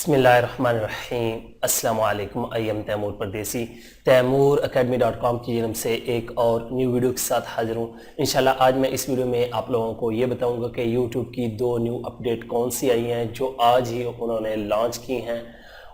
बिस्मिल्लाहिर्रहमानिर्रहीम। अस्सलाम वालेकुम। आई एम तैमूर परदेसी। तैमूरacademy.com की जन्म से एक और न्यू वीडियो के साथ हाजिर हूँ। इंशाल्लाह आज मैं इस वीडियो में आप लोगों को ये बताऊंगा कि YouTube की दो न्यू अपडेट कौन सी आई हैं जो आज ही उन्होंने लॉन्च की हैं।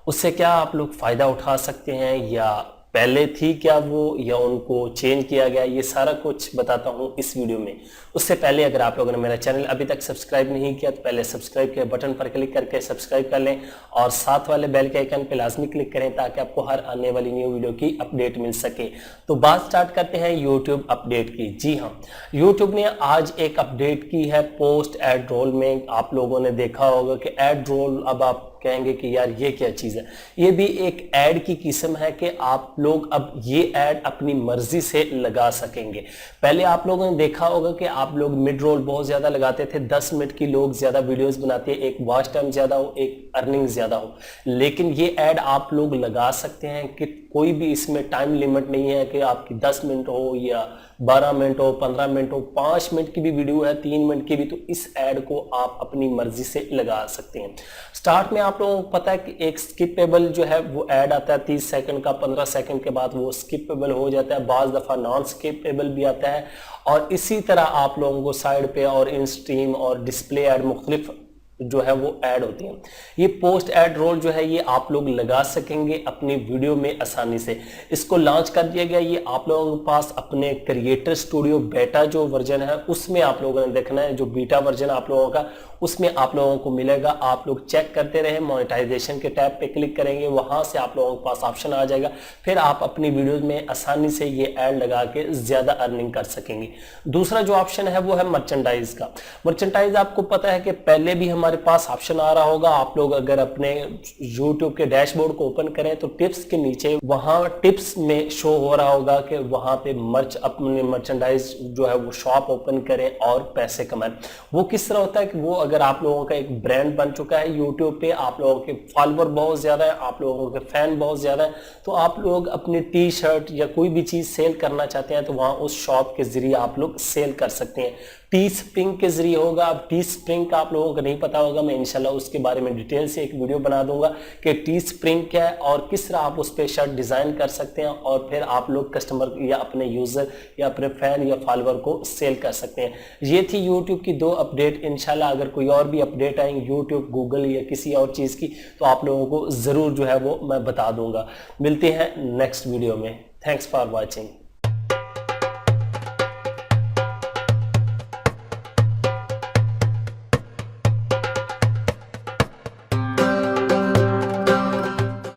उससे क्या आप लोग फ़ायदा उठा सकते हैं या पहले थी क्या वो या उनको चेंज किया गया, ये सारा कुछ बताता हूँ इस वीडियो में। उससे पहले अगर आप लोगों ने मेरा चैनल अभी तक सब्सक्राइब नहीं किया तो पहले सब्सक्राइब के बटन पर क्लिक करके सब्सक्राइब कर लें और साथ वाले बेल के आइकन पर लाजमी क्लिक करें ताकि आपको हर आने वाली न्यू वीडियो की अपडेट मिल सके। तो बात स्टार्ट करते हैं यूट्यूब अपडेट की। जी हाँ, यूट्यूब ने आज एक अपडेट की है पोस्ट एड रोल में। आप लोगों ने देखा होगा कि एड रोल, अब आप कहेंगे कि यार ये क्या चीज़ है। ये भी एक ऐड की किस्म है कि आप लोग अब ये ऐड अपनी मर्जी से लगा सकेंगे। पहले आप लोगों ने देखा होगा कि आप लोग मिड रोल बहुत ज़्यादा लगाते थे। 10 मिनट की लोग ज़्यादा वीडियोस बनाते हैं, एक वॉच टाइम ज़्यादा हो, एक अर्निंग ज़्यादा हो। लेकिन ये ऐड आप लोग लगा सकते हैं कि कोई भी इसमें टाइम लिमिट नहीं है कि आपकी 10 मिनट हो या 12 मिनट हो, 15 मिनट हो, 5 मिनट की भी वीडियो है, 3 मिनट की भी, तो इस ऐड को आप अपनी मर्जी से लगा सकते हैं। स्टार्ट में आप लोगों को पता है कि एक स्किपेबल जो है वो ऐड आता है 30 सेकंड का, 15 सेकंड के बाद वो स्किपेबल हो जाता है, बाज दफ़ा नॉन स्किपेबल भी आता है। और इसी तरह आप लोगों को साइड पे और इन स्ट्रीम और डिस्प्ले ऐड मुख्तलिफ जो है वो ऐड होती हैं। ये पोस्ट ऐड रोल जो है ये आप लोग लगा सकेंगे अपनी वीडियो में आसानी से। इसको लॉन्च कर दिया गया। ये आप लोगों के पास अपने क्रिएटर स्टूडियो बेटा जो वर्जन है उसमें आप लोगों ने देखना है। जो बीटा वर्जन आप लोगों का उसमें आप लोगों को मिलेगा। आप लोग चेक करते रहे, मोनेटाइजेशन के टैब पे क्लिक करेंगे, वहां से आप लोगों के पास ऑप्शन आ जाएगा। फिर आप अपनी वीडियोज में आसानी से ये ऐड लगा के ज्यादा अर्निंग कर सकेंगे। दूसरा जो ऑप्शन है वो है मर्चेंडाइज का। मर्चेंडाइज आपको पता है कि पहले भी हमारे पास ऑप्शन आ रहा होगा। आप लोग अगर अपने YouTube के डैशबोर्ड को ओपन करें तो टिप्स के नीचे वहां टिप्स में शो हो रहा होगा कि वहां पे अपने मर्चेंडाइज जो है वो शॉप ओपन करें और पैसे कमाएं। वो किस तरह होता है कि वो अगर आप लोगों का एक ब्रांड बन चुका है YouTube पे, आप लोगों के फॉलोअर बहुत ज्यादा है, आप लोगों के फैन बहुत ज्यादा है, तो आप लोग अपनी टी शर्ट या कोई भी चीज सेल करना चाहते हैं तो वहां उस शॉप के जरिए आप लोग सेल कर सकते हैं। टी स्प्रिंग के जरिए होगा। अब टी स्प्रिंग का आप लोगों को नहीं पता होगा, मैं इंशाल्लाह उसके बारे में डिटेल से एक वीडियो बना दूंगा कि टी स्प्रिंग क्या है और किस तरह आप उस पर शर्ट डिजाइन कर सकते हैं और फिर आप लोग कस्टमर या अपने यूजर या अपने फैन या फॉलोअर को सेल कर सकते हैं। ये थी यूट्यूब की दो अपडेट। इंशाल्लाह अगर कोई और भी अपडेट आएंगे यूट्यूब, गूगल या किसी और चीज की तो आप लोगों को जरूर जो है वो मैं बता दूंगा। मिलते हैं नेक्स्ट वीडियो में। Thanks for watching.